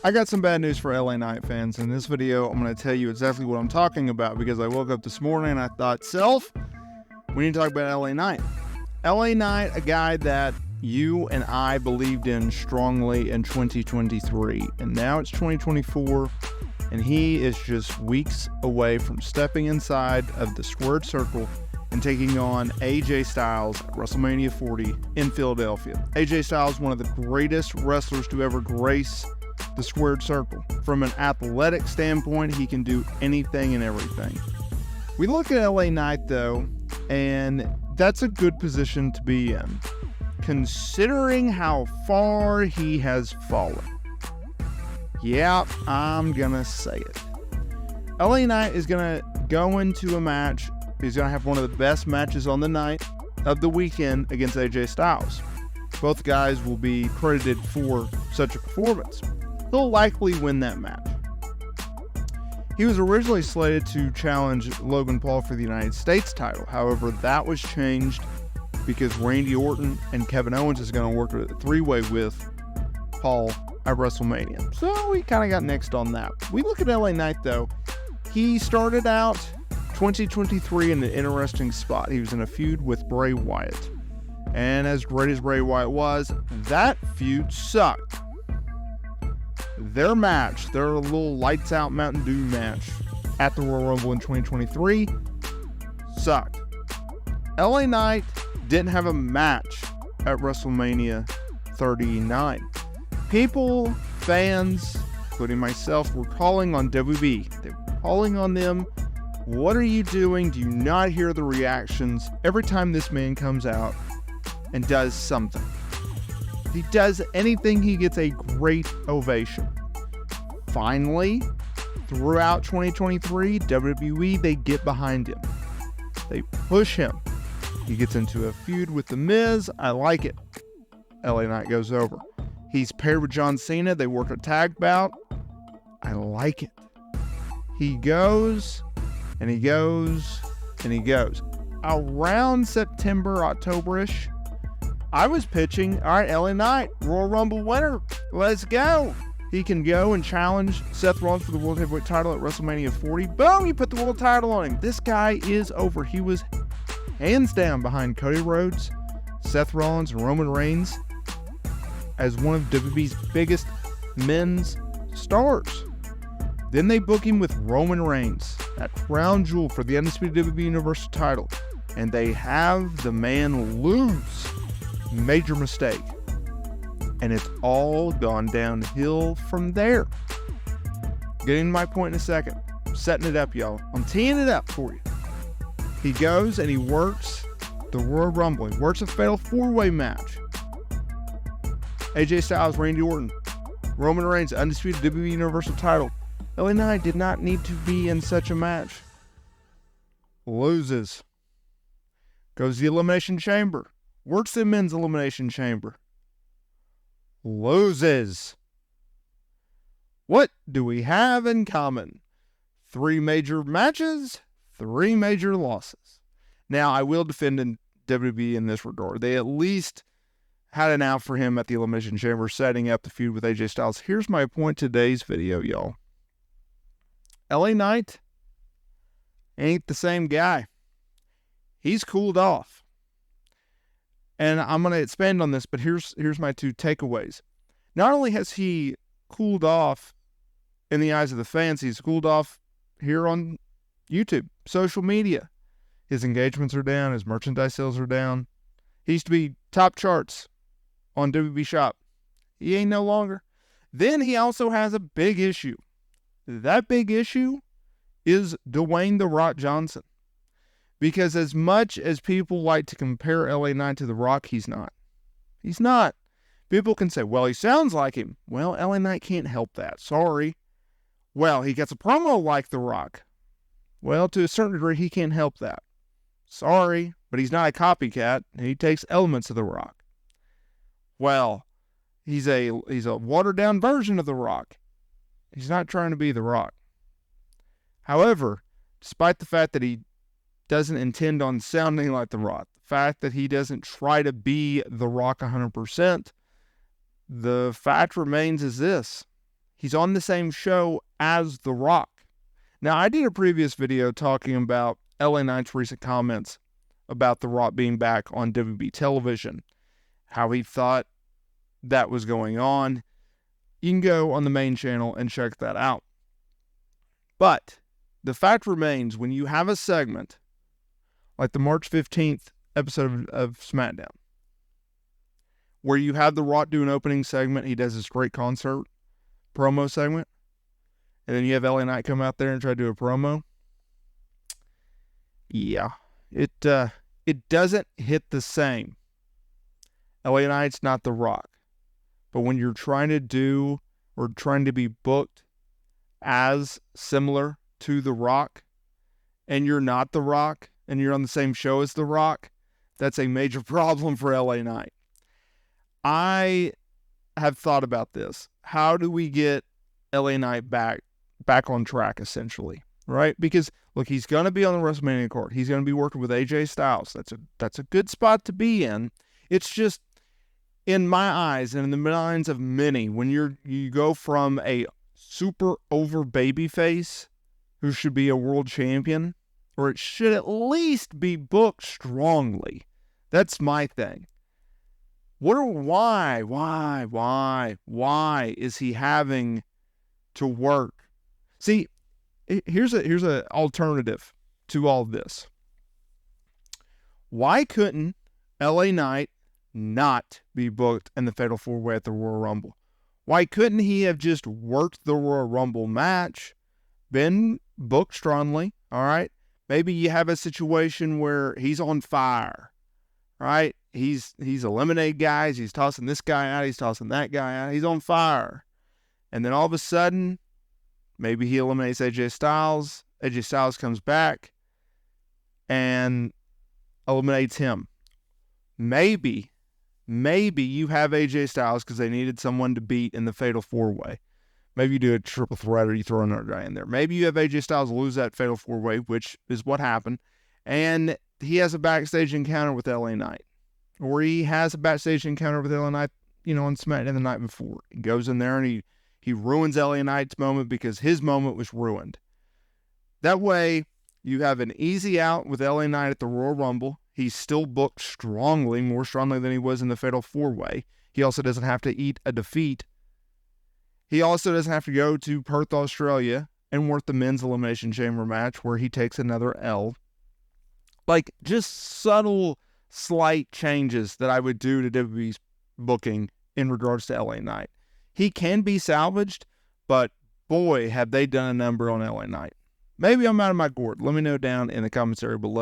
I got some bad news for LA Knight fans. In this video, I'm going to tell you exactly what I'm talking about because I woke up this morning and I thought, we need to talk about LA Knight. LA Knight, a guy that you and I believed in strongly in 2023, and now it's 2024, and he is just weeks away from stepping inside of the squared circle and taking on AJ Styles at WrestleMania 40 in Philadelphia. AJ Styles, one of the greatest wrestlers to ever grace the squared circle. From an athletic standpoint, he can do anything and everything. We look at LA Knight though, and that's a good position to be in, considering how far he has fallen. Yeah, I'm gonna say it. LA Knight is gonna go into a match. He's gonna have one of the best matches on the night of the weekend against AJ Styles. Both guys will be credited for such a performance. He'll likely win that match. He was originally slated to challenge Logan Paul for the United States title. However, that was changed because Randy Orton and Kevin Owens is going to work a three-way with Paul at WrestleMania. So we kind of got nixed on that. We look at LA Knight though. He started out 2023 in an interesting spot. He was in a feud with Bray Wyatt. And as great as Bray Wyatt was, that feud sucked. Their match, their little lights out Mountain Dew match at the Royal Rumble in 2023 sucked. LA Knight didn't have a match at WrestleMania 39. People, fans, including myself, were calling on WB. They were calling on them. What are you doing? Do you not hear the reactions every time this man comes out and does something? If he does anything, he gets a great ovation. Finally, throughout 2023, WWE, they get behind him. They push him. He gets into a feud with The Miz. I like it. LA Knight goes over. He's paired with John Cena. They work a tag bout. I like it. He goes, and he goes, and he goes. Around September, October-ish, I was pitching, all right, LA Knight, Royal Rumble winner. Let's go. He can go and challenge Seth Rollins for the World Heavyweight title at WrestleMania 40. Boom, you put the world title on him. This guy is over. He was hands down behind Cody Rhodes, Seth Rollins, and Roman Reigns as one of WWE's biggest men's stars. Then they book him with Roman Reigns, that crown jewel for the undisputed WWE Universal title. And they have the man lose. Major mistake. And it's all gone downhill from there. Getting to my point in a second. I'm setting it up, y'all. I'm teeing it up for you. He goes and he works the Royal Rumble. He works a fatal four-way match. AJ Styles, Randy Orton, Roman Reigns, undisputed WWE Universal title. LA Knight did not need to be in such a match. Loses. Goes to the Elimination Chamber. Works the men's Elimination Chamber. Loses. What do we have in common? 3 major matches, 3 major losses. Now, I will defend WWE in this regard. They at least had an out for him at the Elimination Chamber, setting up the feud with AJ Styles. Here's my point today's video, y'all. LA Knight ain't the same guy. He's cooled off. And I'm going to expand on this, but here's my 2 takeaways. Not only has he cooled off in the eyes of the fans, he's cooled off here on YouTube, social media. His engagements are down. His merchandise sales are down. He used to be top charts on WB Shop. He ain't no longer. Then he also has a big issue. That big issue is Dwayne "The Rock" Johnson. Because as much as people like to compare LA Knight to The Rock, he's not. He's not. People can say, well, he sounds like him. Well, LA Knight can't help that. Sorry. Well, he gets a promo like The Rock. Well, to a certain degree, he can't help that. Sorry, but he's not a copycat. He takes elements of The Rock. Well, he's a watered-down version of The Rock. He's not trying to be The Rock. However, despite the fact that he doesn't intend on sounding like The Rock, the fact that he doesn't try to be The Rock 100%, the fact remains is this. he's on the same show as The Rock. Now, I did a previous video talking about LA Knight's recent comments about The Rock being back on WB television, how he thought that was going on. You can go on the main channel and check that out. But the fact remains, when you have a segment like the March 15th episode of SmackDown, where you have The Rock do an opening segment, he does this great concert promo segment, and then you have LA Knight come out there and try to do a promo. Yeah, it doesn't hit the same. LA Knight's not The Rock. But when you're trying to do or trying to be booked as similar to The Rock, and you're not The Rock, and you're on the same show as The Rock, that's a major problem for LA Knight. I have thought about this. How do we get LA Knight back on track, essentially, right? Because, look, he's going to be on the WrestleMania card. He's going to be working with AJ Styles. That's a good spot to be in. It's just, in my eyes and in the minds of many, when you go from a super over babyface who should be a world champion, or it should at least be booked strongly. That's my thing. Why is he having to work? See, here's a alternative to all this. Why couldn't LA Knight not be booked in the Fatal 4-Way at the Royal Rumble? Why couldn't he have just worked the Royal Rumble match, been booked strongly, all right? Maybe you have a situation where he's on fire, right? He's eliminated guys, he's tossing this guy out, he's tossing that guy out, he's on fire. And then all of a sudden, maybe he eliminates AJ Styles, AJ Styles comes back and eliminates him. Maybe you have AJ Styles because they needed someone to beat in the Fatal 4-Way. Maybe you do a triple threat or you throw another guy in there. Maybe you have AJ Styles lose that Fatal 4-Way, which is what happened, and he has a backstage encounter with LA Knight. Or he has a backstage encounter with LA Knight, on SmackDown the night before. He goes in there and he ruins LA Knight's moment because his moment was ruined. That way, you have an easy out with LA Knight at the Royal Rumble. He's still booked strongly, more strongly than he was in the Fatal 4-Way. He also doesn't have to eat a defeat. He also doesn't have to go to Perth, Australia, and work the men's Elimination Chamber match where he takes another L. Like, just subtle, slight changes that I would do to WWE's booking in regards to LA Knight. He can be salvaged, but boy, have they done a number on LA Knight. Maybe I'm out of my gourd. Let me know down in the comments area below.